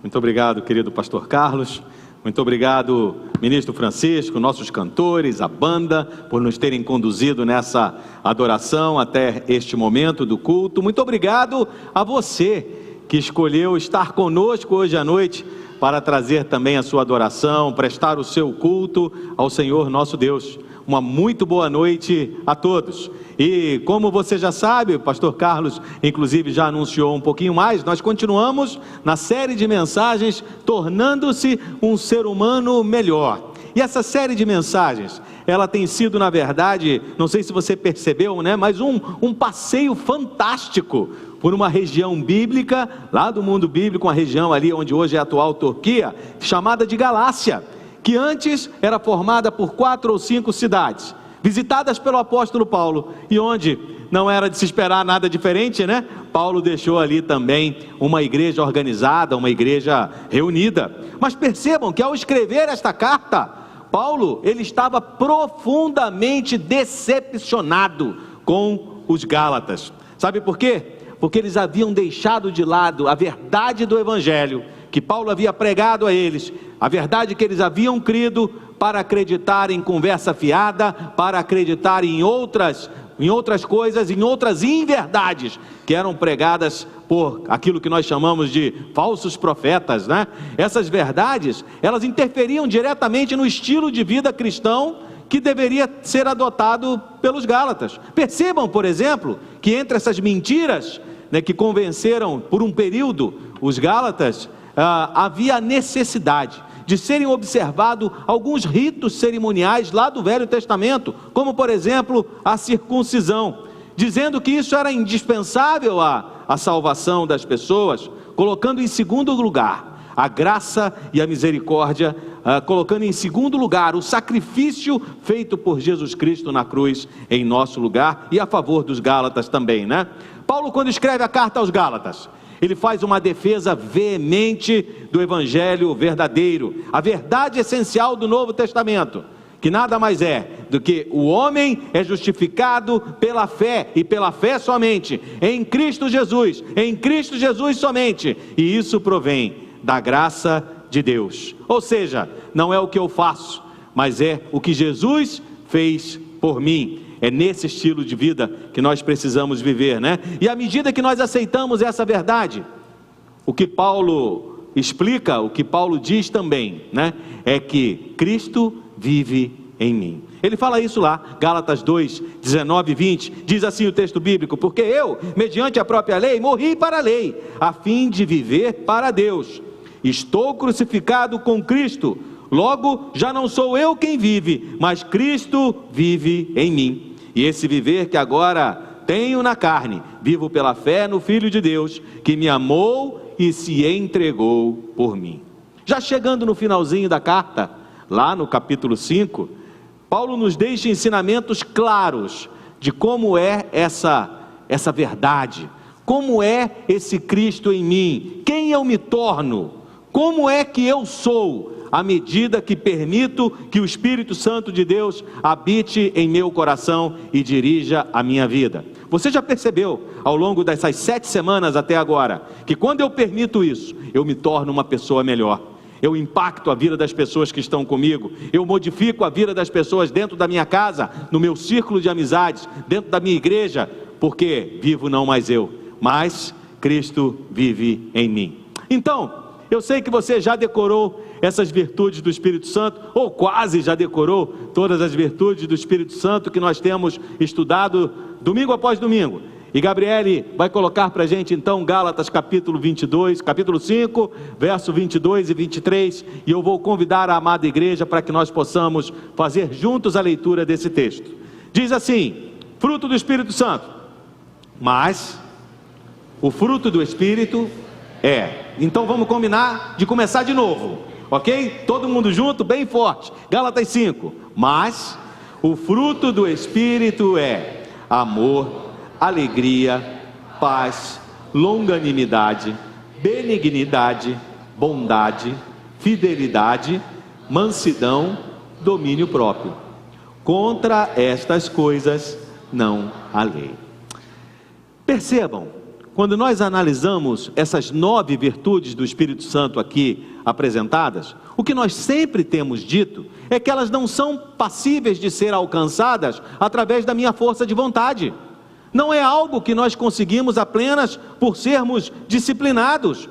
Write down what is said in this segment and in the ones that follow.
Muito obrigado, querido pastor Carlos. Muito obrigado, ministro Francisco, nossos cantores, a banda, por nos terem conduzido nessa adoração até este momento do culto. Muito obrigado a você que escolheu estar conosco hoje à noite para trazer também a sua adoração, prestar o seu culto ao Senhor nosso Deus. Uma muito boa noite a todos. E como você já sabe, o pastor Carlos inclusive já anunciou um pouquinho mais, nós continuamos na série de mensagens Tornando-se um Ser Humano Melhor. E essa série de mensagens, ela tem sido, na verdade, não sei se você percebeu, mas um passeio fantástico por uma região bíblica, lá do mundo bíblico, uma região ali onde hoje é a atual Turquia, chamada de Galácia, que antes era formada por 4 ou 5 cidades, visitadas pelo apóstolo Paulo, e onde não era de se esperar nada diferente, Paulo deixou ali também uma igreja organizada, uma igreja reunida. Mas percebam que ao escrever esta carta, Paulo, ele estava profundamente decepcionado com os Gálatas. Sabe por quê? Porque eles haviam deixado de lado a verdade do Evangelho, que Paulo havia pregado a eles, a verdade que eles haviam crido, para acreditar em conversa fiada, para acreditar em outras coisas, em outras inverdades, que eram pregadas por aquilo que nós chamamos de falsos profetas, Essas verdades, elas interferiam diretamente no estilo de vida cristão que deveria ser adotado pelos Gálatas. Percebam, por exemplo, que entre essas mentiras, que convenceram por um período os Gálatas, havia a necessidade de serem observados alguns ritos cerimoniais lá do Velho Testamento, como por exemplo a circuncisão, dizendo que isso era indispensável à salvação das pessoas, colocando em segundo lugar a graça e a misericórdia, colocando em segundo lugar o sacrifício feito por Jesus Cristo na cruz em nosso lugar, e a favor dos Gálatas também, Paulo, quando escreve a carta aos Gálatas, ele faz uma defesa veemente do Evangelho verdadeiro, a verdade essencial do Novo Testamento, que nada mais é do que o homem é justificado pela fé, e pela fé somente, em Cristo Jesus somente, e isso provém da graça de Deus. Ou seja, não é o que eu faço, mas é o que Jesus fez por mim. É nesse estilo de vida que nós precisamos viver, E à medida que nós aceitamos essa verdade, o que Paulo explica, o que Paulo diz também, é que Cristo vive em mim. Ele fala isso lá, Gálatas 2, 19 e 20, diz assim o texto bíblico: porque eu, mediante a própria lei, morri para a lei, a fim de viver para Deus. Estou crucificado com Cristo, logo já não sou eu quem vive, mas Cristo vive em mim. E esse viver que agora tenho na carne, vivo pela fé no Filho de Deus, que me amou e se entregou por mim. Já chegando no finalzinho da carta, lá no capítulo 5, Paulo nos deixa ensinamentos claros de como é essa verdade, como é esse Cristo em mim, quem eu me torno, como é que eu sou, à medida que permito que o Espírito Santo de Deus habite em meu coração e dirija a minha vida. Você já percebeu, ao longo dessas 7 semanas até agora, que quando eu permito isso, eu me torno uma pessoa melhor. Eu impacto a vida das pessoas que estão comigo, eu modifico a vida das pessoas dentro da minha casa, no meu círculo de amizades, dentro da minha igreja, porque vivo não mais eu, mas Cristo vive em mim. Então, eu sei que você já decorou essas virtudes do Espírito Santo, ou quase já decorou todas as virtudes do Espírito Santo que nós temos estudado domingo após domingo. E Gabriele vai colocar para a gente então Gálatas capítulo 5, verso 22 e 23, e eu vou convidar a amada igreja para que nós possamos fazer juntos a leitura desse texto. Diz assim: fruto do Espírito Santo, mas o fruto do Espírito então vamos combinar de começar de novo, ok? Todo mundo junto, bem forte. Gálatas 5, mas o fruto do Espírito é amor, alegria, paz, longanimidade, benignidade, bondade, fidelidade, mansidão, domínio próprio. Contra estas coisas não há lei. Percebam quando nós analisamos essas 9 virtudes do Espírito Santo aqui apresentadas, o que nós sempre temos dito é que elas não são passíveis de ser alcançadas através da minha força de vontade. Não é algo que nós conseguimos apenas por sermos disciplinados.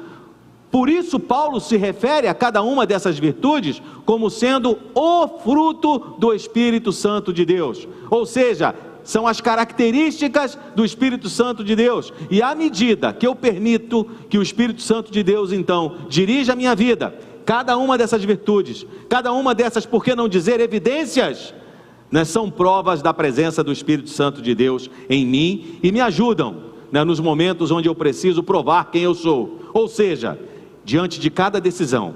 Por isso Paulo se refere a cada uma dessas virtudes como sendo o fruto do Espírito Santo de Deus. Ou seja, são as características do Espírito Santo de Deus. E à medida que eu permito que o Espírito Santo de Deus então dirija a minha vida, cada uma dessas virtudes, cada uma dessas, por que não dizer, evidências, né, são provas da presença do Espírito Santo de Deus em mim e me ajudam, né, nos momentos onde eu preciso provar quem eu sou. Ou seja, diante de cada decisão,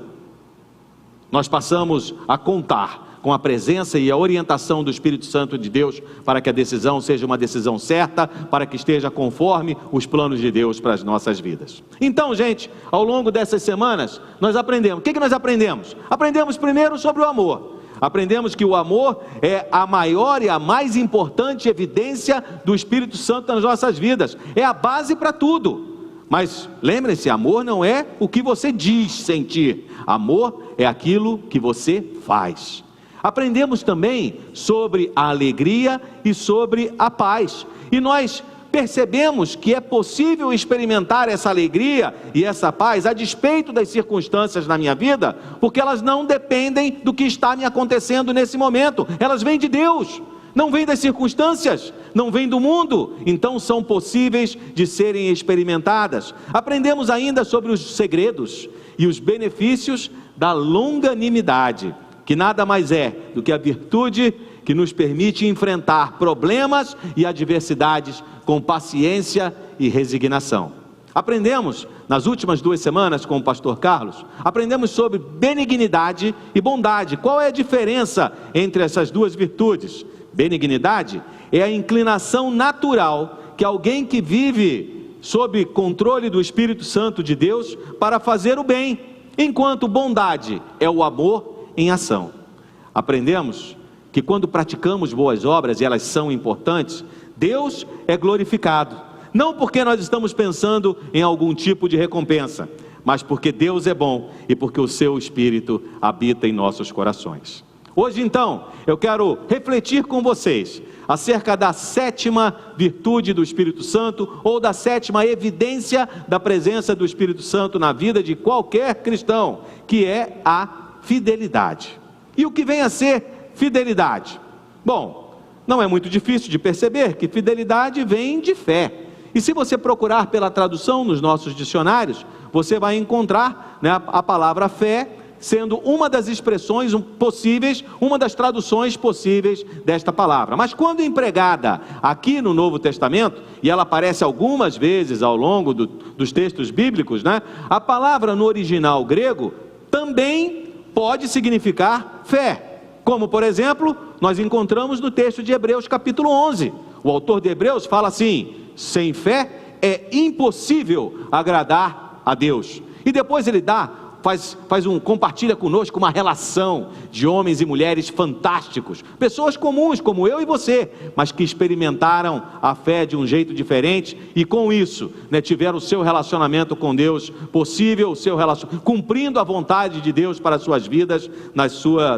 nós passamos a contar com a presença e a orientação do Espírito Santo de Deus para que a decisão seja uma decisão certa, para que esteja conforme os planos de Deus para as nossas vidas. Então, gente, ao longo dessas semanas, nós aprendemos. O que nós aprendemos? Aprendemos primeiro sobre o amor. Aprendemos que o amor é a maior e a mais importante evidência do Espírito Santo nas nossas vidas. É a base para tudo. Mas lembre-se, amor não é o que você diz sentir. Amor é aquilo que você faz. Aprendemos também sobre a alegria e sobre a paz. E nós percebemos que é possível experimentar essa alegria e essa paz a despeito das circunstâncias na minha vida, porque elas não dependem do que está me acontecendo nesse momento. Elas vêm de Deus. Não vêm das circunstâncias, não vêm do mundo, então são possíveis de serem experimentadas. Aprendemos ainda sobre os segredos e os benefícios da longanimidade, que nada mais é do que a virtude que nos permite enfrentar problemas e adversidades com paciência e resignação. Aprendemos, nas últimas 2 semanas com o pastor Carlos, aprendemos sobre benignidade e bondade. Qual é a diferença entre essas duas virtudes? Benignidade é a inclinação natural que alguém que vive sob controle do Espírito Santo de Deus para fazer o bem, enquanto bondade é o amor em ação. Aprendemos que quando praticamos boas obras, e elas são importantes, Deus é glorificado, não porque nós estamos pensando em algum tipo de recompensa, mas porque Deus é bom e porque o seu Espírito habita em nossos corações. Hoje então, eu quero refletir com vocês acerca da 7ª virtude do Espírito Santo, ou da 7ª evidência da presença do Espírito Santo na vida de qualquer cristão, que é a fidelidade. E o que vem a ser fidelidade? Bom, não é muito difícil de perceber que fidelidade vem de fé. E se você procurar pela tradução nos nossos dicionários, você vai encontrar, né, a palavra fé sendo uma das expressões possíveis, uma das traduções possíveis desta palavra. Mas quando empregada aqui no Novo Testamento, e ela aparece algumas vezes ao longo dos textos bíblicos, né, a palavra no original grego também pode significar fé. Como, por exemplo, nós encontramos no texto de Hebreus capítulo 11. O autor de Hebreus fala assim: sem fé é impossível agradar a Deus. E depois ele compartilha conosco uma relação de homens e mulheres fantásticos, pessoas comuns como eu e você, mas que experimentaram a fé de um jeito diferente e com isso, né, tiveram o seu relacionamento com Deus possível, cumprindo a vontade de Deus para as suas vidas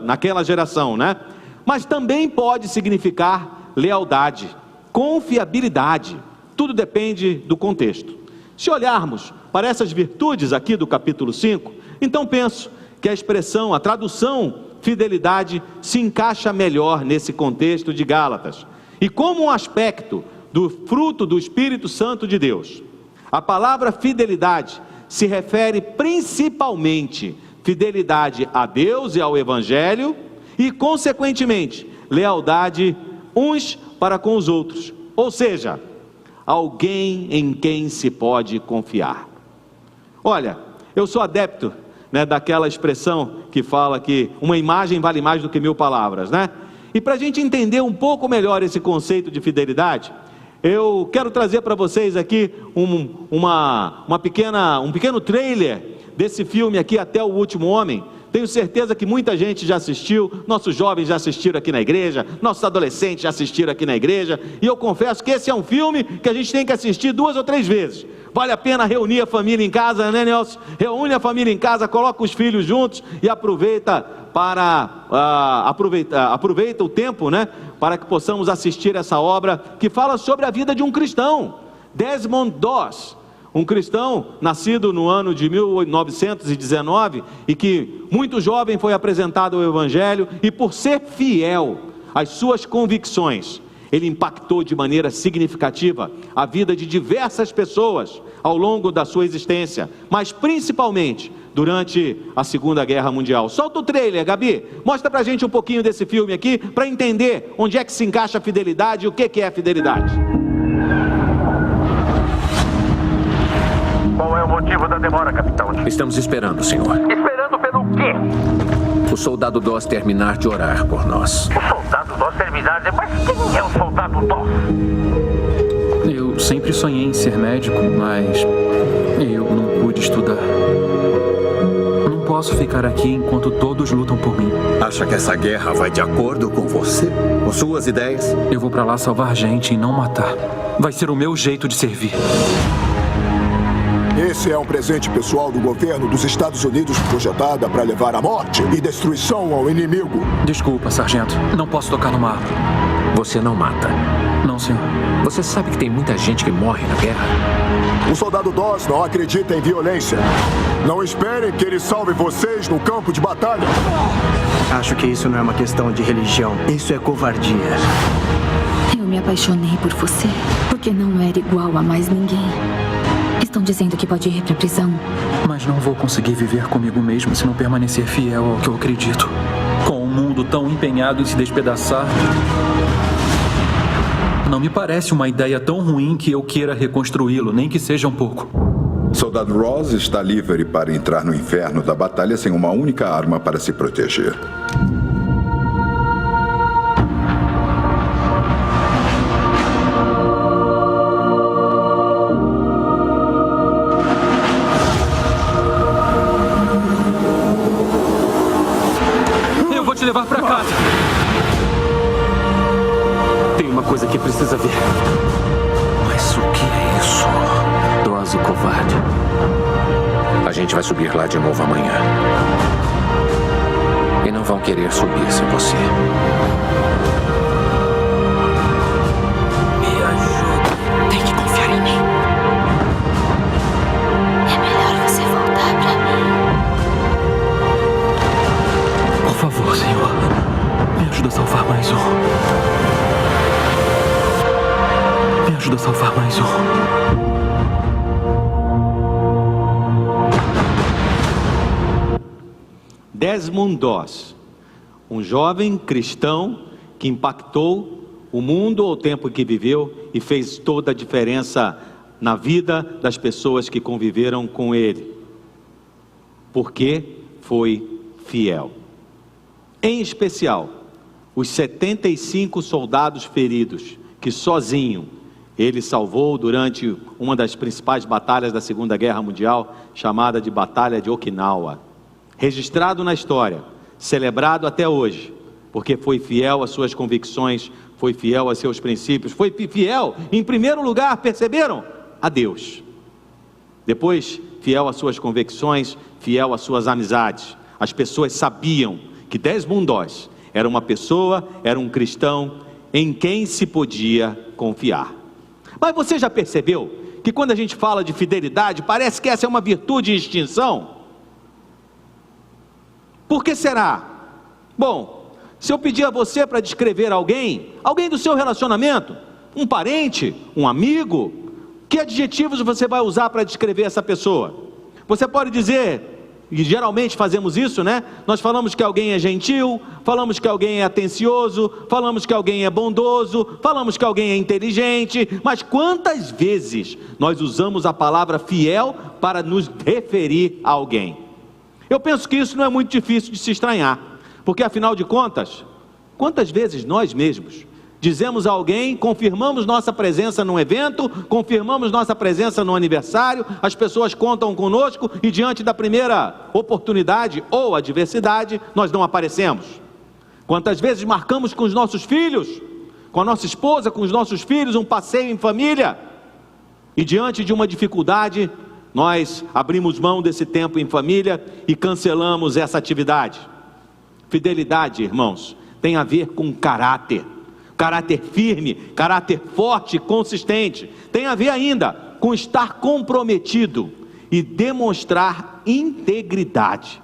naquela geração, né? Mas também pode significar lealdade, confiabilidade. Tudo depende do contexto. Se olharmos para essas virtudes aqui do capítulo 5, então penso que a tradução fidelidade se encaixa melhor nesse contexto de Gálatas. E como um aspecto do fruto do Espírito Santo de Deus, a palavra fidelidade se refere principalmente fidelidade a Deus e ao Evangelho e, consequentemente, lealdade uns para com os outros. Ou seja, alguém em quem se pode confiar. Olha, eu sou adepto, né, daquela expressão que fala que uma imagem vale mais do que 1000 palavras, né? E para a gente entender um pouco melhor esse conceito de fidelidade, eu quero trazer para vocês aqui um pequeno trailer desse filme aqui, Até o Último Homem, Tenho certeza que muita gente já assistiu, nossos jovens já assistiram aqui na igreja, nossos adolescentes já assistiram aqui na igreja, e eu confesso que esse é um filme que a gente tem que assistir 2 ou 3 vezes. Vale a pena reunir a família em casa, né, Nelson? Reúne a família em casa, coloca os filhos juntos e aproveita o tempo, né, para que possamos assistir essa obra que fala sobre a vida de um cristão, Desmond Doss. Um cristão nascido no ano de 1919 e que muito jovem foi apresentado ao Evangelho, e por ser fiel às suas convicções, ele impactou de maneira significativa a vida de diversas pessoas ao longo da sua existência, mas principalmente durante a Segunda Guerra Mundial. Solta o trailer, Gabi, mostra pra gente um pouquinho desse filme aqui, para entender onde é que se encaixa a fidelidade e o que é a fidelidade. Qual é o motivo da demora, capitão? Estamos esperando, senhor. Esperando pelo quê? O soldado Doss terminar de orar por nós. O soldado Doss terminar de... Mas quem é o soldado Doss? Eu sempre sonhei em ser médico, mas eu não pude estudar. Não posso ficar aqui enquanto todos lutam por mim. Acha que essa guerra vai de acordo com você? Com suas ideias? Eu vou pra lá salvar gente e não matar. Vai ser o meu jeito de servir. Esse é um presente pessoal do governo dos Estados Unidos, projetada para levar à morte e destruição ao inimigo. Desculpa, sargento. Não posso tocar numa arma. Você não mata. Não, senhor. Você sabe que tem muita gente que morre na guerra? O soldado Doss não acredita em violência. Não esperem que ele salve vocês no campo de batalha. Acho que isso não é uma questão de religião. Isso é covardia. Eu me apaixonei por você porque não era igual a mais ninguém. Estão dizendo que pode ir pra prisão. Mas não vou conseguir viver comigo mesmo se não permanecer fiel ao que eu acredito. Com o mundo tão empenhado em se despedaçar, não me parece uma ideia tão ruim que eu queira reconstruí-lo, nem que seja um pouco. Soldado Ross está livre para entrar no inferno da batalha sem uma única arma para se proteger. Levar pra casa. Tem uma coisa que precisa ver. Mas o que é isso? Doss, o covarde. A gente vai subir lá de novo amanhã. E não vão querer subir sem você. Me ajuda. Tem que confiar em mim. É melhor você voltar pra mim. Por favor, senhor. Me ajuda a salvar mais um. Me ajuda a salvar mais um. Desmond Doss, um jovem cristão que impactou o mundo ao tempo que viveu e fez toda a diferença na vida das pessoas que conviveram com ele, porque foi fiel. Em especial, os 75 soldados feridos que sozinho ele salvou durante uma das principais batalhas da Segunda Guerra Mundial, chamada de Batalha de Okinawa. Registrado na história, celebrado até hoje, porque foi fiel às suas convicções, foi fiel aos seus princípios, foi fiel, em primeiro lugar, perceberam? A Deus. Depois, fiel às suas convicções, fiel às suas amizades. As pessoas sabiam que Desmond Doss era uma pessoa, era um cristão em quem se podia confiar. Mas você já percebeu que quando a gente fala de fidelidade, parece que essa é uma virtude em extinção? Por que será? Bom, se eu pedir a você para descrever alguém do seu relacionamento, um parente, um amigo, que adjetivos você vai usar para descrever essa pessoa? Você pode dizer, e geralmente fazemos isso, né? Nós falamos que alguém é gentil, falamos que alguém é atencioso, falamos que alguém é bondoso, falamos que alguém é inteligente, mas quantas vezes nós usamos a palavra fiel para nos referir a alguém? Eu penso que isso não é muito difícil de se estranhar, porque afinal de contas, quantas vezes nós mesmos dizemos a alguém, confirmamos nossa presença num evento, confirmamos nossa presença no aniversário, as pessoas contam conosco e diante da primeira oportunidade ou adversidade, nós não aparecemos. Quantas vezes marcamos com os nossos filhos, com a nossa esposa, com os nossos filhos, um passeio em família, e diante de uma dificuldade, nós abrimos mão desse tempo em família e cancelamos essa atividade. Fidelidade, irmãos, tem a ver com caráter firme, caráter forte, consistente. Tem a ver ainda com estar comprometido e demonstrar integridade.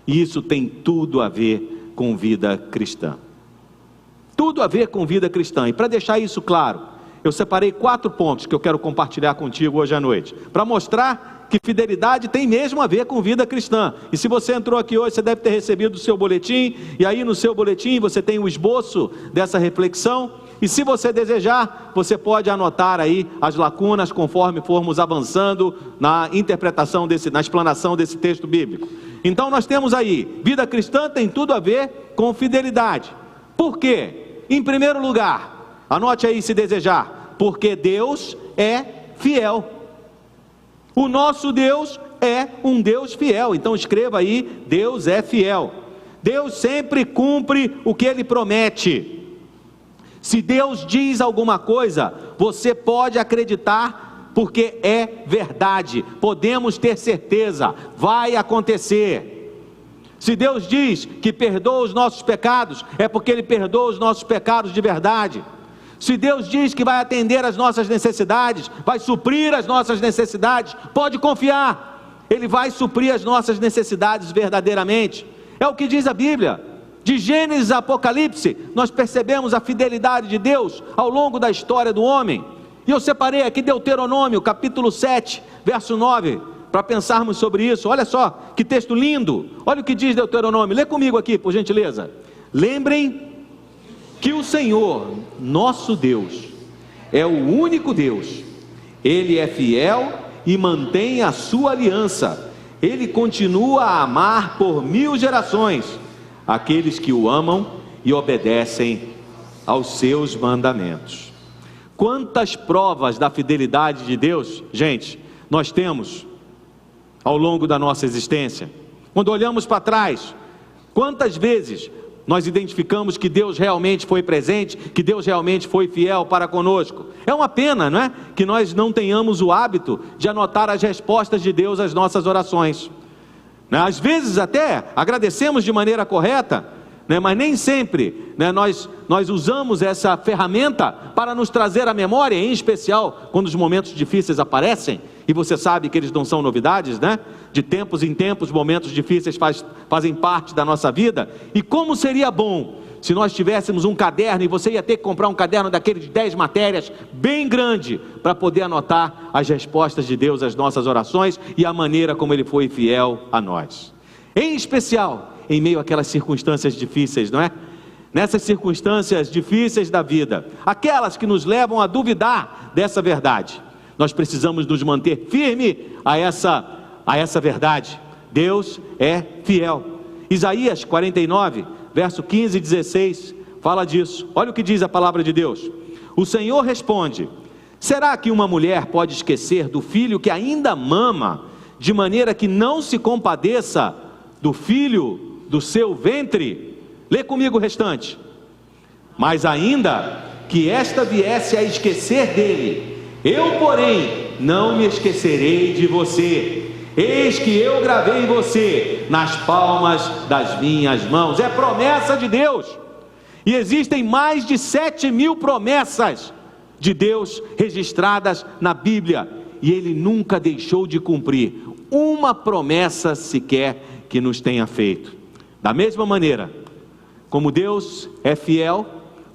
E isso tem tudo a ver com vida cristã. Tudo a ver com vida cristã. E para deixar isso claro, eu separei 4 pontos que eu quero compartilhar contigo hoje à noite, para mostrar que fidelidade tem mesmo a ver com vida cristã. E se você entrou aqui hoje, você deve ter recebido o seu boletim, e aí no seu boletim você tem o esboço dessa reflexão, e se você desejar, você pode anotar aí as lacunas conforme formos avançando na interpretação na explanação desse texto bíblico. Então nós temos aí, vida cristã tem tudo a ver com fidelidade. Por quê? Em primeiro lugar, anote aí se desejar, porque Deus é fiel. O nosso Deus é um Deus fiel. Então escreva aí, Deus é fiel. Deus sempre cumpre o que Ele promete. Se Deus diz alguma coisa, você pode acreditar, porque é verdade. Podemos ter certeza, vai acontecer. Se Deus diz que perdoa os nossos pecados, é porque Ele perdoa os nossos pecados de verdade. Se Deus diz que vai atender as nossas necessidades, vai suprir as nossas necessidades, pode confiar, Ele vai suprir as nossas necessidades verdadeiramente. É o que diz a Bíblia. De Gênesis a Apocalipse, nós percebemos a fidelidade de Deus ao longo da história do homem. E eu separei aqui Deuteronômio, capítulo 7, verso 9, para pensarmos sobre isso. Olha só, que texto lindo. Olha o que diz Deuteronômio, lê comigo aqui, por gentileza. Lembrem que o Senhor, nosso Deus, é o único Deus. Ele é fiel e mantém a sua aliança. Ele continua a amar por 1000 gerações aqueles que o amam e obedecem aos seus mandamentos. Quantas provas da fidelidade de Deus, gente, nós temos ao longo da nossa existência. Quando olhamos para trás, quantas vezes nós identificamos que Deus realmente foi presente, que Deus realmente foi fiel para conosco. É uma pena, não é? Que nós não tenhamos o hábito de anotar as respostas de Deus às nossas orações. Às vezes até agradecemos de maneira correta, mas nem sempre nós usamos essa ferramenta para nos trazer à memória, em especial quando os momentos difíceis aparecem, e você sabe que eles não são novidades, de tempos em tempos, momentos difíceis fazem parte da nossa vida. E como seria bom se nós tivéssemos um caderno, e você ia ter que comprar um caderno daquele de 10 matérias, bem grande, para poder anotar as respostas de Deus às nossas orações e a maneira como Ele foi fiel a nós. Em especial, em meio àquelas circunstâncias difíceis, não é? Nessas circunstâncias difíceis da vida, aquelas que nos levam a duvidar dessa verdade, nós precisamos nos manter firme a essa verdade. Deus é fiel. Isaías 49, verso 15 e 16, fala disso. Olha o que diz a palavra de Deus. O Senhor responde: será que uma mulher pode esquecer do filho que ainda mama, de maneira que não se compadeça do filho do seu ventre? Lê comigo o restante. Mas ainda que esta viesse a esquecer dele, eu, porém, não me esquecerei de você. Eis que eu gravei você nas palmas das minhas mãos. É promessa de Deus. E existem mais de 7.000 promessas de Deus registradas na Bíblia, e Ele nunca deixou de cumprir uma promessa sequer que nos tenha feito. Da mesma maneira, como Deus é fiel,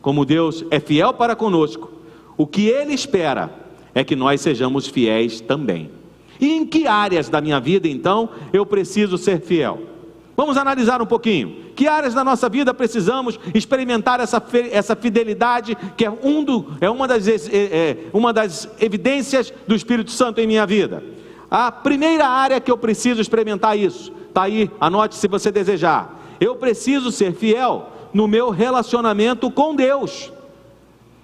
como Deus é fiel para conosco, o que Ele espera é que nós sejamos fiéis também. E em que áreas da minha vida, então, eu preciso ser fiel? Vamos analisar um pouquinho. Que áreas da nossa vida precisamos experimentar essa fidelidade, que é uma das evidências do Espírito Santo em minha vida? A primeira área que eu preciso experimentar isso, está aí, anote se você desejar. Eu preciso ser fiel no meu relacionamento com Deus.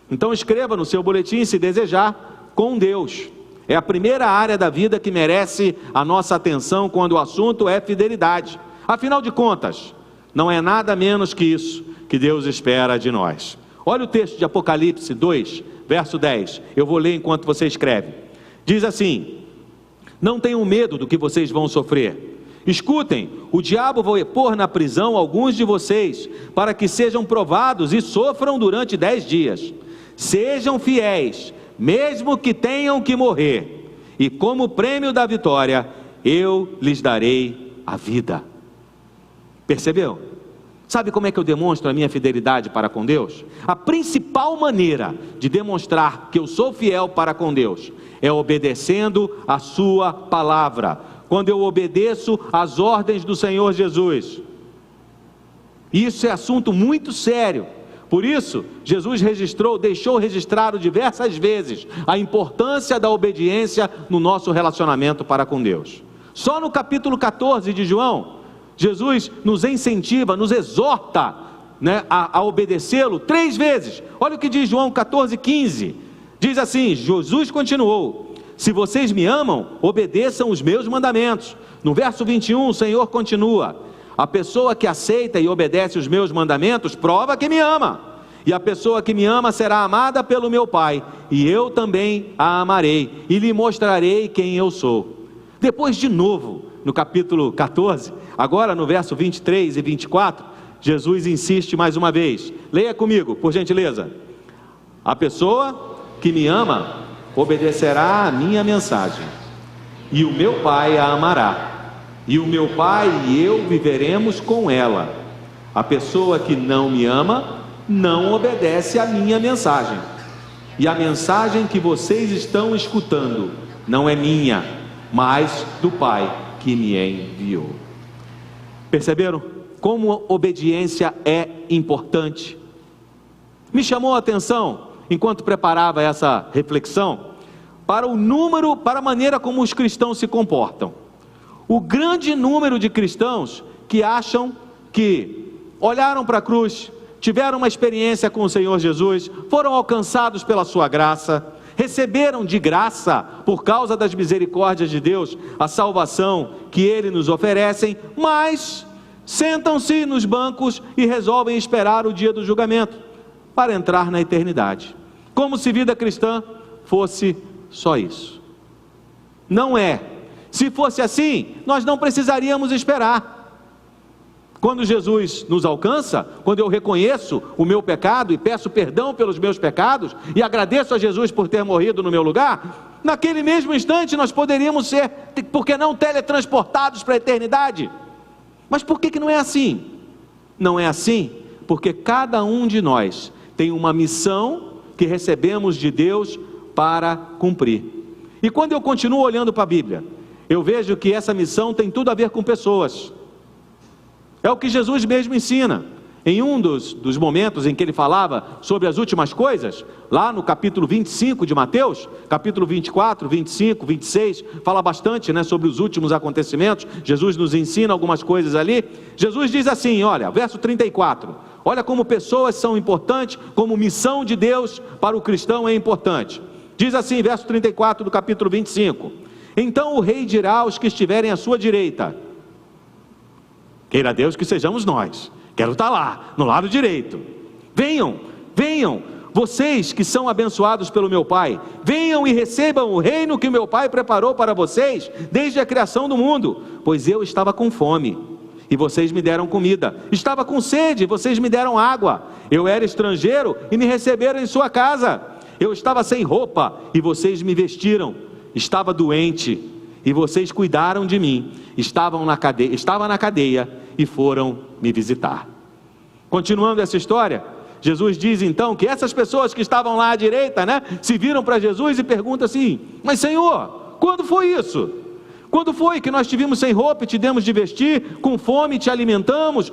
Então escreva no seu boletim, se desejar, com Deus. É a primeira área da vida que merece a nossa atenção quando o assunto é fidelidade. Afinal de contas, não é nada menos que isso que Deus espera de nós. Olha o texto de Apocalipse 2, verso 10. Eu vou ler enquanto você escreve. Diz assim: não tenham medo do que vocês vão sofrer. Escutem, o diabo vai pôr na prisão alguns de vocês, para que sejam provados e sofram durante 10 dias. Sejam fiéis, mesmo que tenham que morrer, e como prêmio da vitória, eu lhes darei a vida. Percebeu? Sabe como é que eu demonstro a minha fidelidade para com Deus? A principal maneira de demonstrar que eu sou fiel para com Deus é obedecendo a sua palavra. Quando eu obedeço às ordens do Senhor Jesus. Isso é assunto muito sério. Por isso, Jesus deixou registrado diversas vezes a importância da obediência no nosso relacionamento para com Deus. Só no capítulo 14 de João, Jesus nos incentiva, nos exorta, a obedecê-lo 3 vezes. Olha o que diz João 14:15. Diz assim, Jesus continuou: se vocês me amam, obedeçam os meus mandamentos. No verso 21, o Senhor continua: a pessoa que aceita e obedece os meus mandamentos, prova que me ama. E a pessoa que me ama será amada pelo meu Pai, e eu também a amarei, e lhe mostrarei quem eu sou. Depois, de novo, no capítulo 14, agora no verso 23 e 24, Jesus insiste mais uma vez. Leia comigo, por gentileza. A pessoa que me ama obedecerá a minha mensagem, e o meu Pai a amará, e o meu Pai e eu viveremos com ela. A pessoa que não me ama não obedece à minha mensagem, e a mensagem que vocês estão escutando não é minha, mas do Pai que me enviou. Perceberam como obediência é importante? Me chamou a atenção, enquanto preparava essa reflexão, para a maneira como os cristãos se comportam. O grande número de cristãos que acham que olharam para a cruz, tiveram uma experiência com o Senhor Jesus, foram alcançados pela sua graça, receberam de graça, por causa das misericórdias de Deus, a salvação que Ele nos oferece, mas sentam-se nos bancos e resolvem esperar o dia do julgamento, para entrar na eternidade, como se vida cristã fosse só isso. Não é. Se fosse assim, nós não precisaríamos esperar. Quando Jesus nos alcança, quando eu reconheço o meu pecado e peço perdão pelos meus pecados, e agradeço a Jesus por ter morrido no meu lugar, naquele mesmo instante nós poderíamos ser, por que não, teletransportados para a eternidade. Mas por que não é assim? Não é assim porque cada um de nós tem uma missão que recebemos de Deus para cumprir. E quando eu continuo olhando para a Bíblia, eu vejo que essa missão tem tudo a ver com pessoas. É o que Jesus mesmo ensina. Em um dos momentos em que ele falava sobre as últimas coisas, lá no capítulo 25 de Mateus, capítulo 24, 25, 26, fala bastante, sobre os últimos acontecimentos. Jesus nos ensina algumas coisas ali. Jesus diz assim, olha, verso 34, olha como pessoas são importantes, como missão de Deus para o cristão é importante. Diz assim, verso 34 do capítulo 25, então o rei dirá aos que estiverem à sua direita, queira Deus que sejamos nós, quero estar lá, no lado direito, venham, vocês que são abençoados pelo meu Pai, venham e recebam o reino que o meu Pai preparou para vocês, desde a criação do mundo, pois eu estava com fome, e vocês me deram comida, estava com sede, vocês me deram água, eu era estrangeiro, e me receberam em sua casa, eu estava sem roupa, e vocês me vestiram, estava doente, e vocês cuidaram de mim, estava na cadeia, e foram me visitar. Continuando essa história, Jesus diz então que essas pessoas que estavam lá à direita, se viram para Jesus e perguntam assim, mas Senhor, quando foi isso? Quando foi que nós te vimos sem roupa e te demos de vestir, com fome te alimentamos,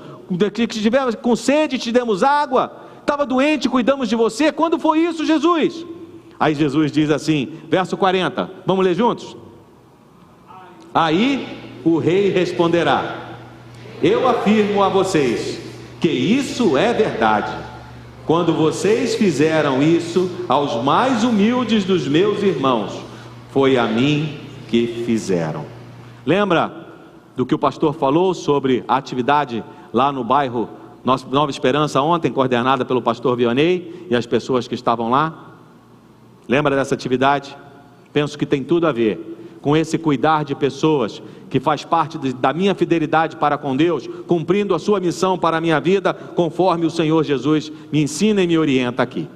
que tivemos com sede te demos água, estava doente, cuidamos de você, quando foi isso, Jesus? Aí Jesus diz assim, verso 40, vamos ler juntos? Aí o rei responderá, eu afirmo a vocês que isso é verdade. quando vocês fizeram isso aos mais humildes dos meus irmãos, foi a mim que fizeram. Lembra do que o pastor falou sobre a atividade lá no bairro Nova Esperança ontem, coordenada pelo pastor Vianney e as pessoas que estavam lá? Lembra dessa atividade? Penso que tem tudo a ver com esse cuidar de pessoas, que faz parte da minha fidelidade para com Deus, cumprindo a sua missão para a minha vida, conforme o Senhor Jesus me ensina e me orienta aqui.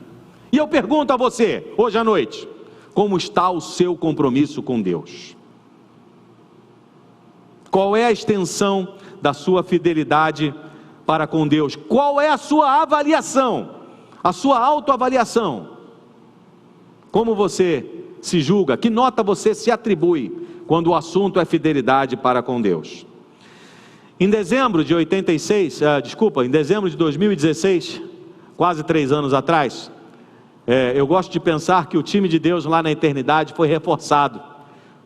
E eu pergunto a você, hoje à noite, como está o seu compromisso com Deus? Qual é a extensão da sua fidelidade para com Deus? Qual é a sua avaliação, a sua autoavaliação? Como você se julga? Que nota você se atribui quando o assunto é fidelidade para com Deus? Em dezembro de 2016, quase 3 anos atrás, eu gosto de pensar que o time de Deus lá na eternidade foi reforçado.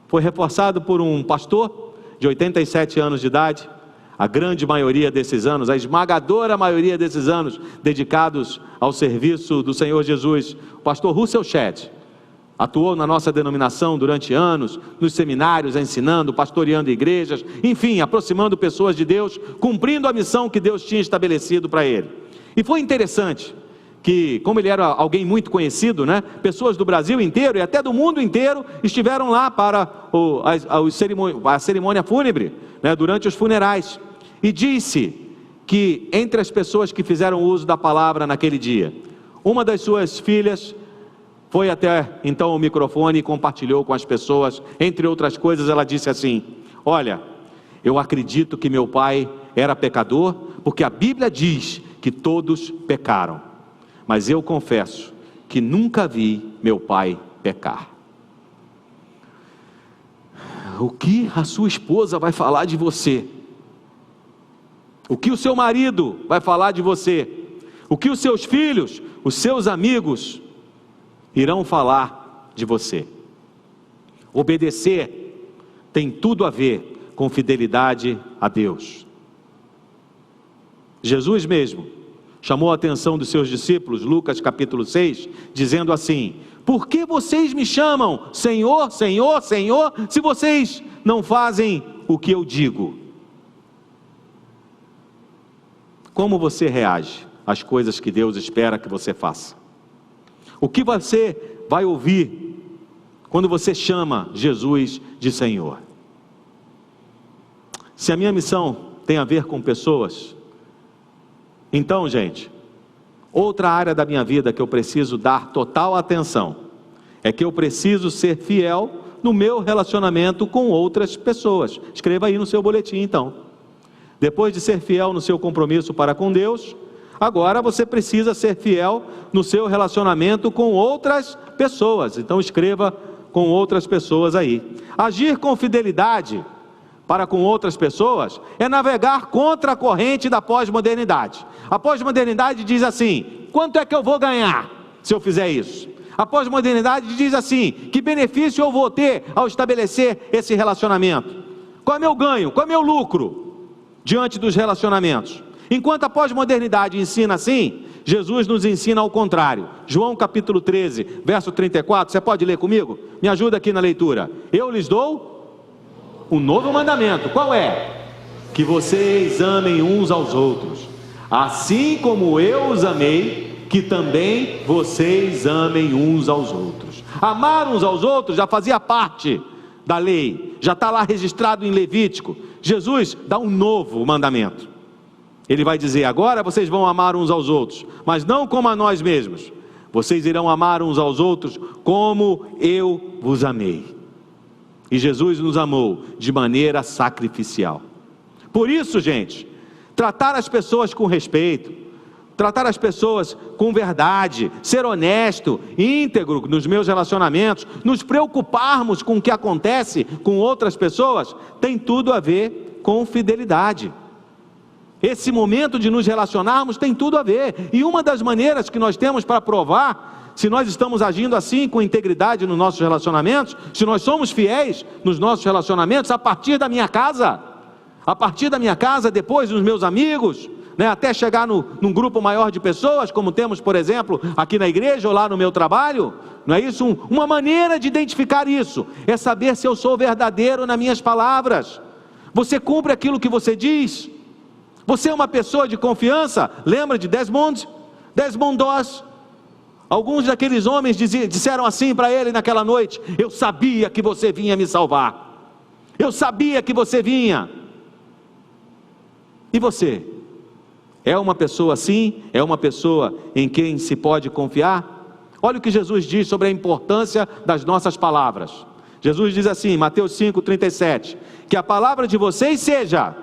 Foi reforçado por um pastor de 87 anos de idade, a grande maioria desses anos, a esmagadora maioria desses anos dedicados ao serviço do Senhor Jesus, o pastor Russell Shedd. Atuou na nossa denominação durante anos, nos seminários, ensinando, pastoreando igrejas, enfim, aproximando pessoas de Deus, cumprindo a missão que Deus tinha estabelecido para ele. E foi interessante que, como ele era alguém muito conhecido, né, pessoas do Brasil inteiro e até do mundo inteiro estiveram lá para a cerimônia fúnebre, né, durante os funerais. E disse que entre as pessoas que fizeram uso da palavra naquele dia, uma das suas filhas foi até então o microfone e compartilhou com as pessoas. Entre outras coisas, ela disse assim: olha, eu acredito que meu pai era pecador, porque a Bíblia diz que todos pecaram, mas eu confesso que nunca vi meu pai pecar. O que a sua esposa vai falar de você? O que o seu marido vai falar de você? O que os seus filhos, os seus amigos irão falar de você? Obedecer tem tudo a ver com fidelidade a Deus. Jesus mesmo chamou a atenção dos seus discípulos, Lucas capítulo 6, dizendo assim: por que vocês me chamam Senhor, Senhor, Senhor, se vocês não fazem o que eu digo? Como você reage às coisas que Deus espera que você faça? O que você vai ouvir quando você chama Jesus de Senhor? Se a minha missão tem a ver com pessoas, então, gente, outra área da minha vida que eu preciso dar total atenção é que eu preciso ser fiel no meu relacionamento com outras pessoas. Escreva aí no seu boletim, então. Depois de ser fiel no seu compromisso para com Deus, agora você precisa ser fiel no seu relacionamento com outras pessoas. Então escreva com outras pessoas aí. Agir com fidelidade para com outras pessoas é navegar contra a corrente da pós-modernidade. A pós-modernidade diz assim: quanto é que eu vou ganhar se eu fizer isso? A pós-modernidade diz assim: que benefício eu vou ter ao estabelecer esse relacionamento? Qual é meu ganho? Qual é meu lucro diante dos relacionamentos? Enquanto a pós-modernidade ensina assim, Jesus nos ensina ao contrário. João capítulo 13, verso 34, você pode ler comigo? Me ajuda aqui na leitura. Eu lhes dou um novo mandamento. Qual é? Que vocês amem uns aos outros, assim como eu os amei, que também vocês amem uns aos outros. Amar uns aos outros já fazia parte da lei, já está lá registrado em Levítico. Jesus dá um novo mandamento. Ele vai dizer: agora vocês vão amar uns aos outros, mas não como a nós mesmos. Vocês irão amar uns aos outros como eu vos amei. E Jesus nos amou de maneira sacrificial. Por isso, gente, tratar as pessoas com respeito, tratar as pessoas com verdade, ser honesto, íntegro nos meus relacionamentos, nos preocuparmos com o que acontece com outras pessoas, tem tudo a ver com fidelidade. Esse momento de nos relacionarmos tem tudo a ver. E uma das maneiras que nós temos para provar se nós estamos agindo assim com integridade nos nossos relacionamentos, se nós somos fiéis nos nossos relacionamentos, a partir da minha casa, depois dos meus amigos, né, até chegar num grupo maior de pessoas, como temos, por exemplo, aqui na igreja ou lá no meu trabalho. Não é isso? Uma maneira de identificar isso é saber se eu sou verdadeiro nas minhas palavras. Você cumpre aquilo que você diz? Você é uma pessoa de confiança? Lembra de Desmond Doss? Alguns daqueles homens disseram assim para ele naquela noite: eu sabia que você vinha me salvar, eu sabia que você vinha. E você? É uma pessoa assim? É uma pessoa em quem se pode confiar? Olha o que Jesus diz sobre a importância das nossas palavras. Jesus diz assim, Mateus 5:37, que a palavra de vocês seja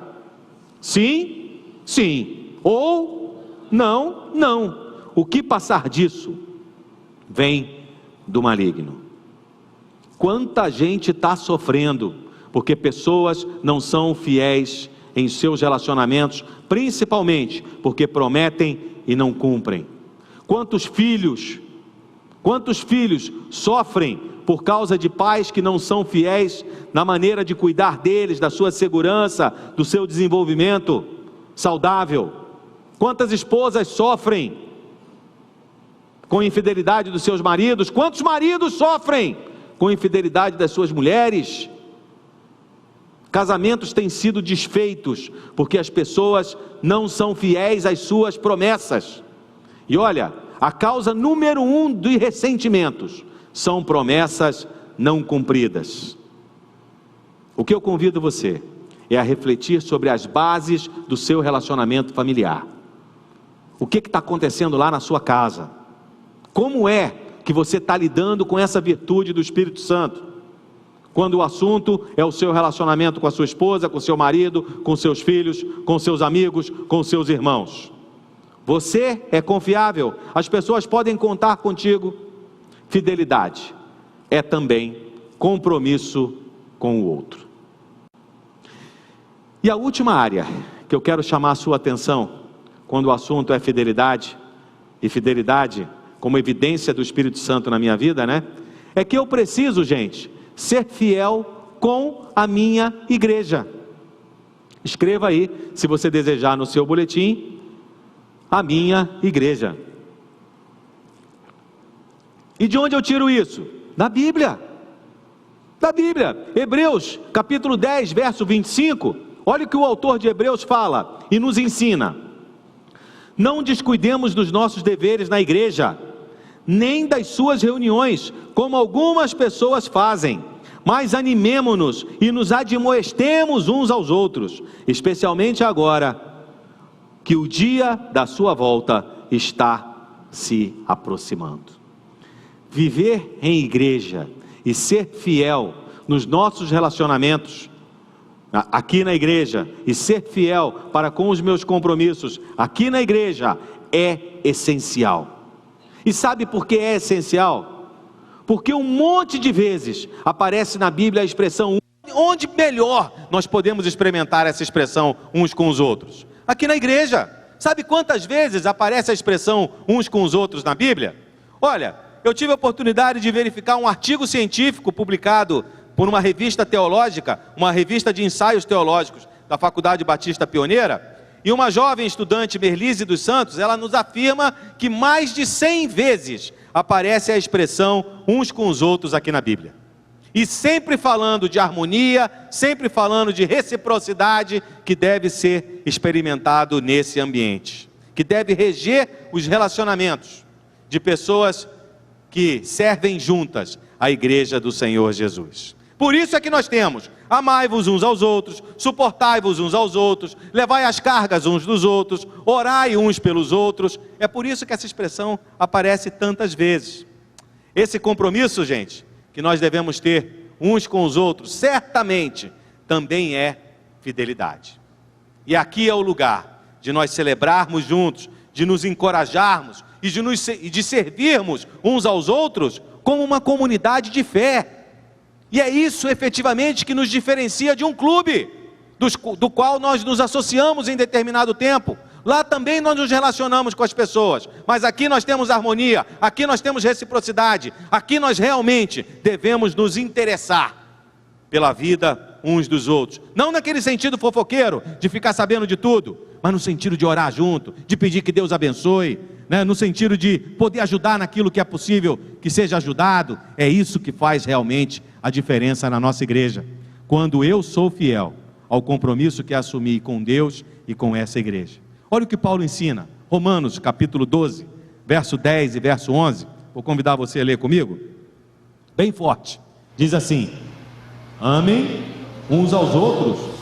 sim, sim, ou não, não. O que passar disso vem do maligno. Quanta gente está sofrendo porque pessoas não são fiéis em seus relacionamentos, principalmente porque prometem e não cumprem. Quantos filhos sofrem por causa de pais que não são fiéis na maneira de cuidar deles, da sua segurança, do seu desenvolvimento saudável? Quantas esposas sofrem com infidelidade dos seus maridos? Quantos maridos sofrem com infidelidade das suas mulheres? Casamentos têm sido desfeitos porque as pessoas não são fiéis às suas promessas. E olha, a causa número 1 dos ressentimentos são promessas não cumpridas. O que eu convido você é a refletir sobre as bases do seu relacionamento familiar. O que está acontecendo lá na sua casa? Como é que você está lidando com essa virtude do Espírito Santo? Quando o assunto é o seu relacionamento com a sua esposa, com seu marido, com seus filhos, com seus amigos, com seus irmãos. Você é confiável, as pessoas podem contar contigo. Fidelidade é também compromisso com o outro. E a última área que eu quero chamar a sua atenção, quando o assunto é fidelidade, e fidelidade como evidência do Espírito Santo na minha vida, né? É que eu preciso, gente, ser fiel com a minha igreja. Escreva aí, se você desejar, no seu boletim, a minha igreja. E de onde eu tiro isso? Da Bíblia. Da Bíblia. Hebreus, capítulo 10, verso 25. Olha o que o autor de Hebreus fala e nos ensina. Não descuidemos dos nossos deveres na igreja, nem das suas reuniões, como algumas pessoas fazem, mas animemo-nos e nos admoestemos uns aos outros, especialmente agora que o dia da sua volta está se aproximando. Viver em igreja e ser fiel nos nossos relacionamentos aqui na igreja e ser fiel para com os meus compromissos aqui na igreja é essencial. E sabe por que é essencial? Porque um monte de vezes aparece na Bíblia a expressão, onde melhor nós podemos experimentar essa expressão uns com os outros? Aqui na igreja. Sabe quantas vezes aparece a expressão uns com os outros na Bíblia? Olha, eu tive a oportunidade de verificar um artigo científico publicado por uma revista teológica, uma revista de ensaios teológicos da Faculdade Batista Pioneira, e uma jovem estudante, Merlise dos Santos, ela nos afirma que mais de 100 vezes aparece a expressão uns com os outros aqui na Bíblia. E sempre falando de harmonia, sempre falando de reciprocidade que deve ser experimentado nesse ambiente, que deve reger os relacionamentos de pessoas que servem juntas à igreja do Senhor Jesus. Por isso é que nós temos: amai-vos uns aos outros, suportai-vos uns aos outros, levai as cargas uns dos outros, orai uns pelos outros. É por isso que essa expressão aparece tantas vezes. Esse compromisso, gente, que nós devemos ter uns com os outros, certamente também é fidelidade. E aqui é o lugar de nós celebrarmos juntos, de nos encorajarmos e de servirmos uns aos outros como uma comunidade de fé. E é isso efetivamente que nos diferencia de um clube, do qual nós nos associamos em determinado tempo. Lá também nós nos relacionamos com as pessoas, mas aqui nós temos harmonia, aqui nós temos reciprocidade, aqui nós realmente devemos nos interessar pela vida uns dos outros. Não naquele sentido fofoqueiro, de ficar sabendo de tudo, mas no sentido de orar junto, de pedir que Deus abençoe, né? No sentido de poder ajudar naquilo que é possível que seja ajudado. É isso que faz realmente a diferença na nossa igreja. Quando eu sou fiel ao compromisso que assumi com Deus e com essa igreja. Olha o que Paulo ensina, Romanos capítulo 12, verso 10 e verso 11, vou convidar você a ler comigo, bem forte, diz assim: amem uns aos outros,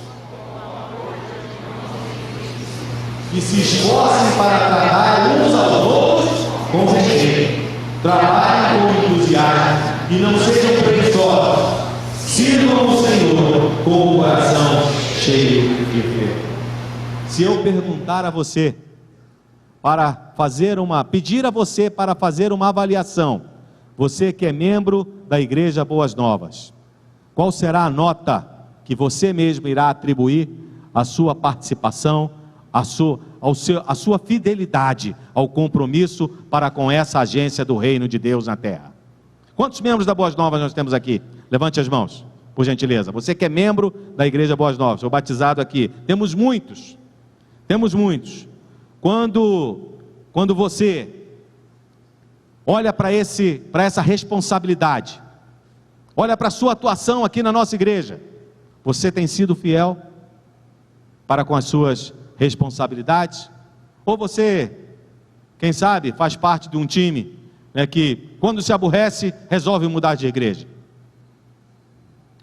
e se esforcem para tratar uns aos outros com respeito, trabalhem com entusiasmo e não sejam preguiçosos, sirvam o Senhor com o coração cheio de fé. Se eu perguntar a você, pedir a você para fazer uma avaliação, você que é membro da Igreja Boas Novas, qual será a nota que você mesmo irá atribuir à sua participação, à sua fidelidade ao compromisso para com essa agência do reino de Deus na terra? Quantos membros da Boas Novas nós temos aqui? Levante as mãos, por gentileza. Você que é membro da Igreja Boas Novas, sou batizado aqui. Temos muitos. Quando você olha para essa responsabilidade, olha para a sua atuação aqui na nossa igreja, você tem sido fiel para com as suas responsabilidades? Ou você, quem sabe, faz parte de um time, né, que quando se aborrece, resolve mudar de igreja?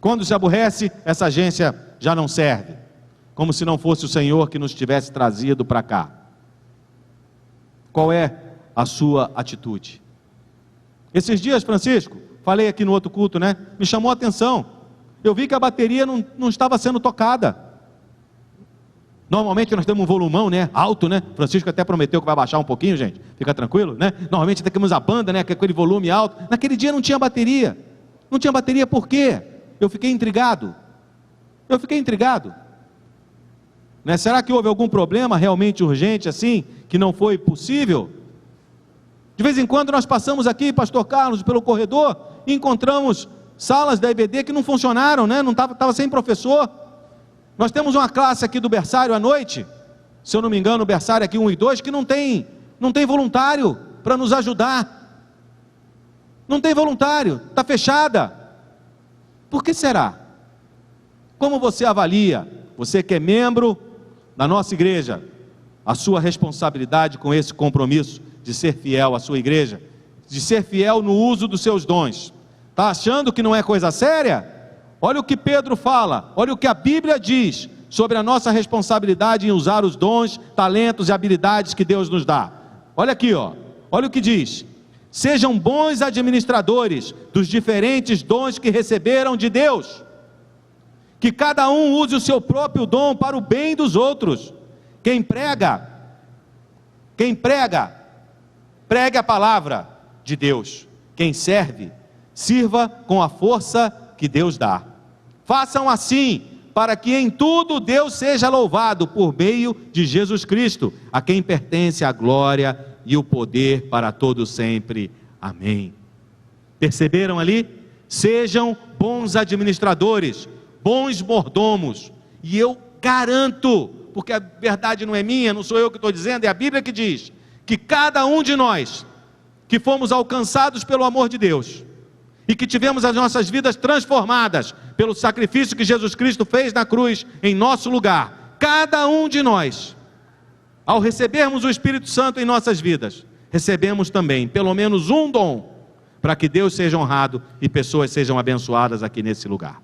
Quando se aborrece, essa agência já não serve, como se não fosse o Senhor que nos tivesse trazido para cá. Qual é a sua atitude? Esses dias, Francisco, falei aqui no outro culto, né? Me chamou a atenção. Eu vi que a bateria não estava sendo tocada. Normalmente nós temos um volumão, né? Alto, né? Francisco até prometeu que vai baixar um pouquinho, gente. Fica tranquilo, né? Normalmente temos a banda, né? Com aquele volume alto. Naquele dia não tinha bateria. Não tinha bateria por quê? Eu fiquei intrigado. Né? Será que houve algum problema realmente urgente assim, que não foi possível? De vez em quando nós passamos aqui, pastor Carlos, pelo corredor, e encontramos salas da EBD que não funcionaram, né? Não estava sem professor. Nós temos uma classe aqui do berçário à noite, se eu não me engano, o berçário aqui 1 e 2, que não tem voluntário para nos ajudar. Não tem voluntário, está fechada. Por que será? Como você avalia, você que é membro da nossa igreja, a sua responsabilidade com esse compromisso de ser fiel à sua igreja, de ser fiel no uso dos seus dons? Está achando que não é coisa séria? Olha o que Pedro fala, olha o que a Bíblia diz sobre a nossa responsabilidade em usar os dons, talentos e habilidades que Deus nos dá. Olha aqui, olha o que diz: sejam bons administradores dos diferentes dons que receberam de Deus, que cada um use o seu próprio dom para o bem dos outros. Quem prega, pregue a palavra de Deus. Quem serve, sirva com a força que Deus dá. Façam assim, para que em tudo Deus seja louvado por meio de Jesus Cristo, a quem pertence a glória e o poder para todo sempre. Amém. Perceberam ali? Sejam bons administradores, bons mordomos, e eu garanto, porque a verdade não é minha, não sou eu que estou dizendo, é a Bíblia que diz, que cada um de nós, que fomos alcançados pelo amor de Deus, e que tivemos as nossas vidas transformadas, pelo sacrifício que Jesus Cristo fez na cruz, em nosso lugar, cada um de nós, ao recebermos o Espírito Santo em nossas vidas, recebemos também, pelo menos um dom, para que Deus seja honrado, e pessoas sejam abençoadas aqui nesse lugar.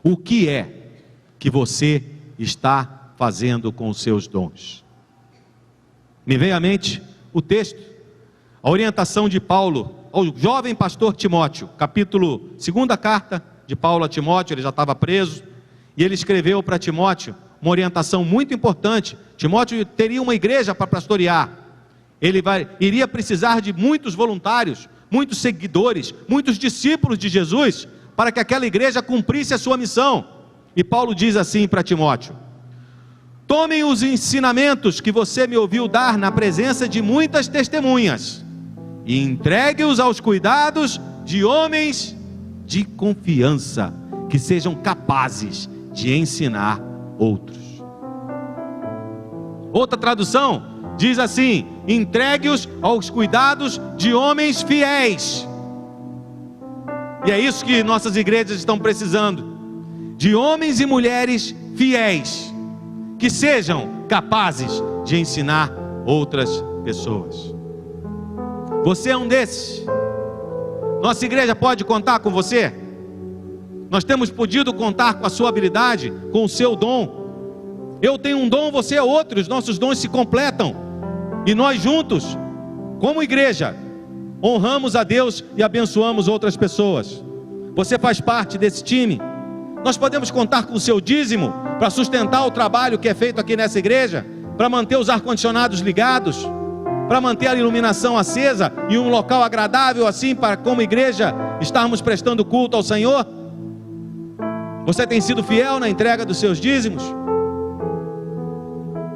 O que é que você está fazendo com os seus dons? Me vem à mente o texto, a orientação de Paulo ao jovem pastor Timóteo, segunda carta de Paulo a Timóteo. Ele já estava preso, e ele escreveu para Timóteo uma orientação muito importante. Timóteo teria uma igreja para pastorear, iria precisar de muitos voluntários, muitos seguidores, muitos discípulos de Jesus, para que aquela igreja cumprisse a sua missão. E Paulo diz assim para Timóteo: tomem os ensinamentos que você me ouviu dar na presença de muitas testemunhas, e entregue-os aos cuidados de homens de confiança, que sejam capazes de ensinar outros. Outra tradução diz assim: entregue-os aos cuidados de homens fiéis. E é isso que nossas igrejas estão precisando, de homens e mulheres fiéis, que sejam capazes de ensinar outras pessoas. Você é um desses. Nossa igreja pode contar com você. Nós temos podido contar com a sua habilidade, com o seu dom. Eu tenho um dom, você é outro. Os nossos dons se completam. E nós juntos, como igreja, honramos a Deus e abençoamos outras pessoas. Você faz parte desse time. Nós podemos contar com o seu dízimo para sustentar o trabalho que é feito aqui nessa igreja, para manter os ar-condicionados ligados, para manter a iluminação acesa e um local agradável assim, para como igreja estarmos prestando culto ao Senhor. Você tem sido fiel na entrega dos seus dízimos?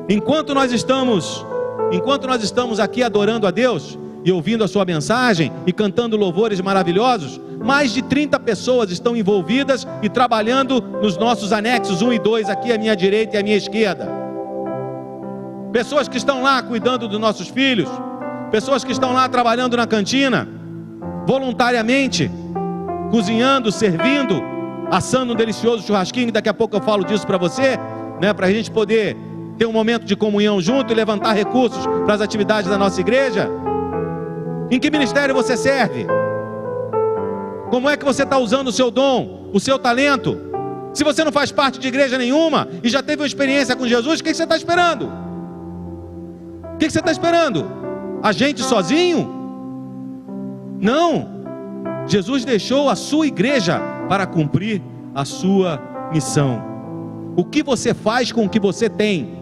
Enquanto nós estamos aqui adorando a Deus e ouvindo a sua mensagem e cantando louvores maravilhosos, mais de 30 pessoas estão envolvidas e trabalhando nos nossos anexos 1 e 2, aqui à minha direita e à minha esquerda. Pessoas que estão lá cuidando dos nossos filhos, pessoas que estão lá trabalhando na cantina, voluntariamente, cozinhando, servindo, assando um delicioso churrasquinho. Daqui a pouco eu falo disso para você, para a gente poder ter um momento de comunhão junto e levantar recursos para as atividades da nossa igreja. Em que ministério você serve? Como é que você está usando o seu dom, o seu talento? Se você não faz parte de igreja nenhuma e já teve uma experiência com Jesus, o que você está esperando? O que você está esperando? A gente sozinho? Não. Jesus deixou a sua igreja para cumprir a sua missão. O que você faz com o que você tem?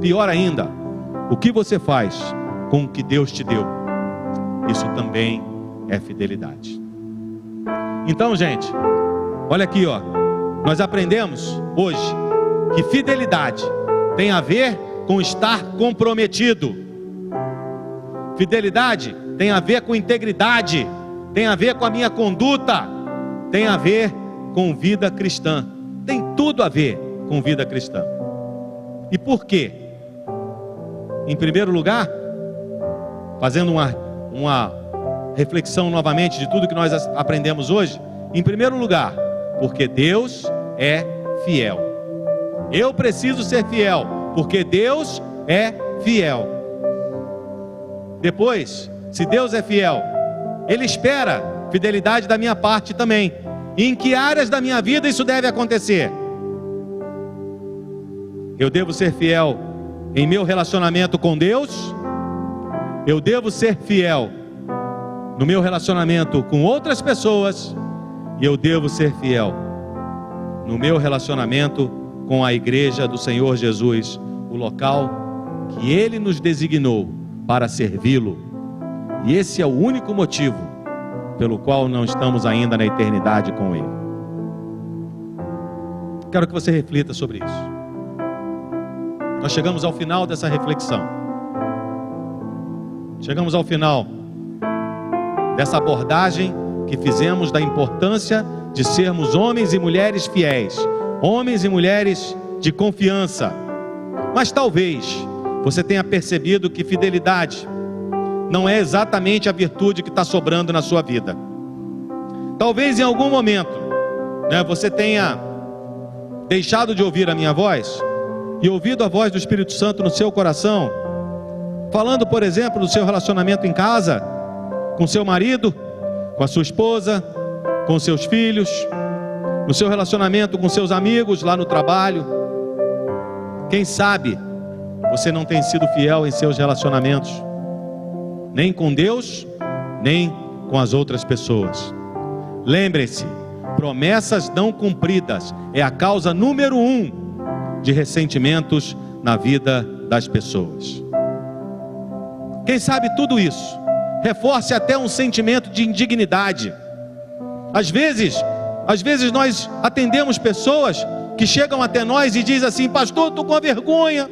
Pior ainda, o que você faz com o que Deus te deu? Isso também é fidelidade. Então, gente, olha aqui, nós aprendemos hoje que fidelidade tem a ver com estar comprometido. Fidelidade tem a ver com integridade, tem a ver com a minha conduta, tem a ver com vida cristã, tem tudo a ver com vida cristã. E por quê? Em primeiro lugar, fazendo uma reflexão novamente de tudo que nós aprendemos hoje, em primeiro lugar, porque Deus é fiel. Eu preciso ser fiel, porque Deus é fiel. Depois, se Deus é fiel, Ele espera fidelidade da minha parte também. E em que áreas da minha vida isso deve acontecer? Eu devo ser fiel em meu relacionamento com Deus. Eu devo ser fiel no meu relacionamento com outras pessoas. E eu devo ser fiel no meu relacionamento com a igreja do Senhor Jesus, o local que Ele nos designou para servi-lo. E esse é o único motivo pelo qual não estamos ainda na eternidade com Ele. Quero que você reflita sobre isso. Nós chegamos ao final dessa reflexão. Chegamos ao final dessa abordagem que fizemos da importância de sermos homens e mulheres fiéis, homens e mulheres de confiança. Mas talvez você tenha percebido que fidelidade não é exatamente a virtude que está sobrando na sua vida. Talvez em algum momento, você tenha deixado de ouvir a minha voz e ouvido a voz do Espírito Santo no seu coração, falando, por exemplo, do seu relacionamento em casa, com seu marido, com a sua esposa, com seus filhos, no seu relacionamento com seus amigos lá no trabalho. Quem sabe você não tem sido fiel em seus relacionamentos, nem com Deus, nem com as outras pessoas. Lembre-se, promessas não cumpridas é a causa número 1 de ressentimentos na vida das pessoas. Quem sabe tudo isso reforce até um sentimento de indignidade. Às vezes nós atendemos pessoas que chegam até nós e dizem assim: pastor, estou com uma vergonha,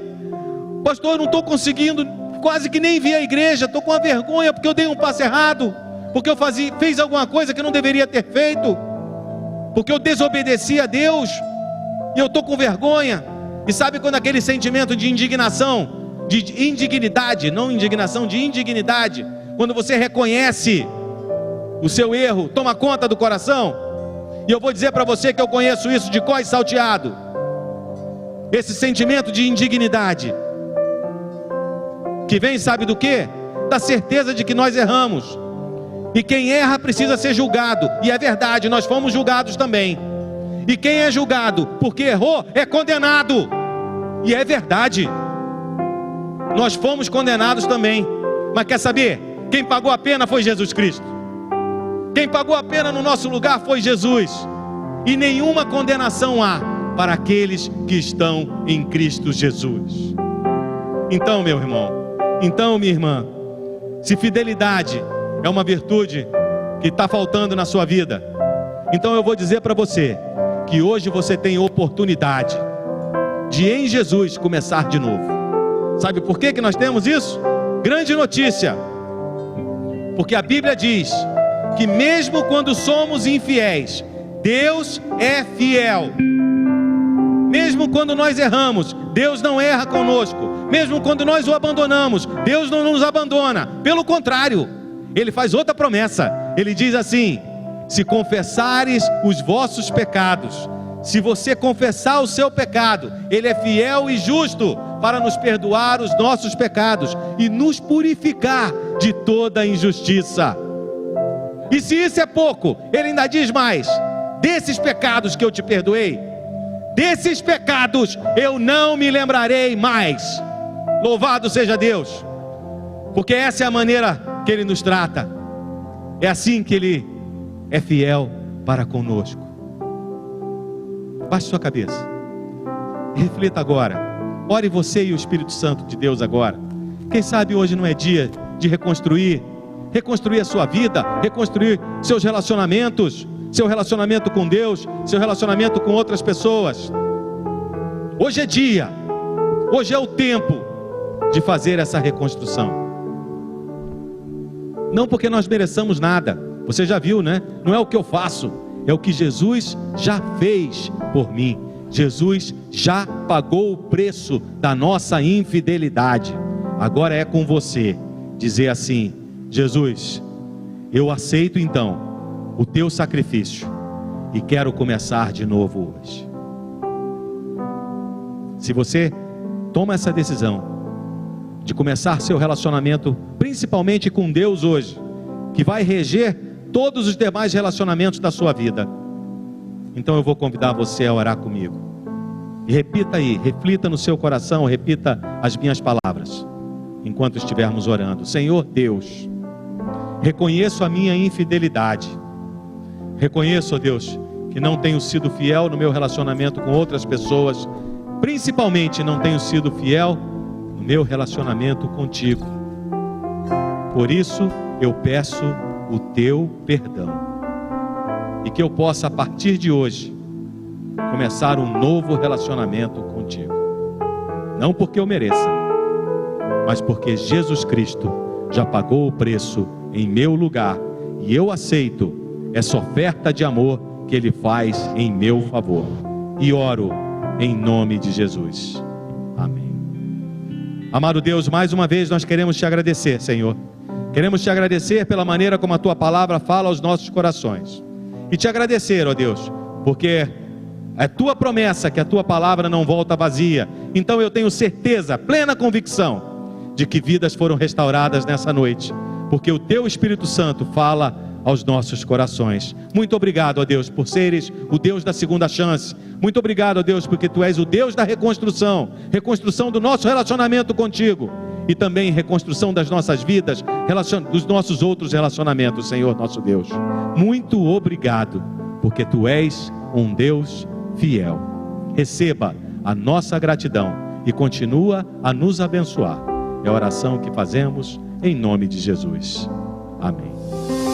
pastor, eu não estou conseguindo, quase que nem vir à igreja, estou com uma vergonha porque eu dei um passo errado, porque eu fiz alguma coisa que eu não deveria ter feito, porque eu desobedeci a Deus, e eu estou com vergonha. E sabe quando aquele sentimento de indignação, de indignidade, não indignação, de indignidade, quando você reconhece o seu erro, toma conta do coração? E eu vou dizer para você que eu conheço isso de cós salteado. Esse sentimento de indignidade, que vem, sabe do quê? Da certeza de que nós erramos. E quem erra precisa ser julgado. E é verdade, nós fomos julgados também. E quem é julgado porque errou é condenado. E é verdade, nós fomos condenados também. Mas quer saber? Quem pagou a pena foi Jesus Cristo. Quem pagou a pena no nosso lugar foi Jesus. E nenhuma condenação há para aqueles que estão em Cristo Jesus. Então, meu irmão, então, minha irmã, se fidelidade é uma virtude que está faltando na sua vida, então eu vou dizer para você que hoje você tem oportunidade de em Jesus começar de novo. Sabe por que nós temos isso? Grande notícia, porque a Bíblia diz que mesmo quando somos infiéis, Deus é fiel. Mesmo quando nós erramos, Deus não erra conosco. Mesmo quando nós o abandonamos, Deus não nos abandona. Pelo contrário, Ele faz outra promessa. Ele diz assim: se confessares os vossos pecados, se você confessar o seu pecado, Ele é fiel e justo para nos perdoar os nossos pecados e nos purificar de toda injustiça. E se isso é pouco, Ele ainda diz mais: desses pecados que eu te perdoei, desses pecados eu não me lembrarei mais. Louvado seja Deus, porque essa é a maneira que Ele nos trata. É assim que Ele é fiel para conosco. Baixe sua cabeça, reflita agora, ore você e o Espírito Santo de Deus agora. Quem sabe hoje não é dia de reconstruir a sua vida, reconstruir seus relacionamentos, seu relacionamento com Deus, seu relacionamento com outras pessoas. Hoje é dia, hoje é o tempo de fazer essa reconstrução. Não porque nós mereçamos nada, você já viu, né? Não é o que eu faço, é o que Jesus já fez por mim. Jesus já pagou o preço da nossa infidelidade. Agora é com você dizer assim: Jesus, eu aceito então o teu sacrifício e quero começar de novo hoje. Se você toma essa decisão de começar seu relacionamento principalmente com Deus hoje, que vai reger todos os demais relacionamentos da sua vida, então eu vou convidar você a orar comigo. E repita aí, reflita no seu coração, repita as minhas palavras enquanto estivermos orando. Senhor Deus, reconheço a minha infidelidade. Reconheço, ó Deus, que não tenho sido fiel no meu relacionamento com outras pessoas. Principalmente não tenho sido fiel no meu relacionamento contigo. Por isso eu peço o teu perdão. E que eu possa a partir de hoje começar um novo relacionamento contigo. Não porque eu mereça, mas porque Jesus Cristo já pagou o preço em meu lugar. E eu aceito essa oferta de amor que Ele faz em meu favor. E oro em nome de Jesus. Amém. Amado Deus, mais uma vez nós queremos te agradecer, Senhor. Queremos te agradecer pela maneira como a tua palavra fala aos nossos corações. E te agradecer, ó Deus, porque é tua promessa que a tua palavra não volta vazia. Então eu tenho certeza, plena convicção, de que vidas foram restauradas nessa noite, porque o teu Espírito Santo fala aos nossos corações. Muito obrigado, ó Deus, por seres o Deus da segunda chance. Muito obrigado, ó Deus, porque tu és o Deus da reconstrução, reconstrução do nosso relacionamento contigo, e também reconstrução das nossas vidas, dos nossos outros relacionamentos, Senhor nosso Deus. Muito obrigado, porque tu és um Deus fiel. Receba a nossa gratidão e continua a nos abençoar. É a oração que fazemos em nome de Jesus. Amém.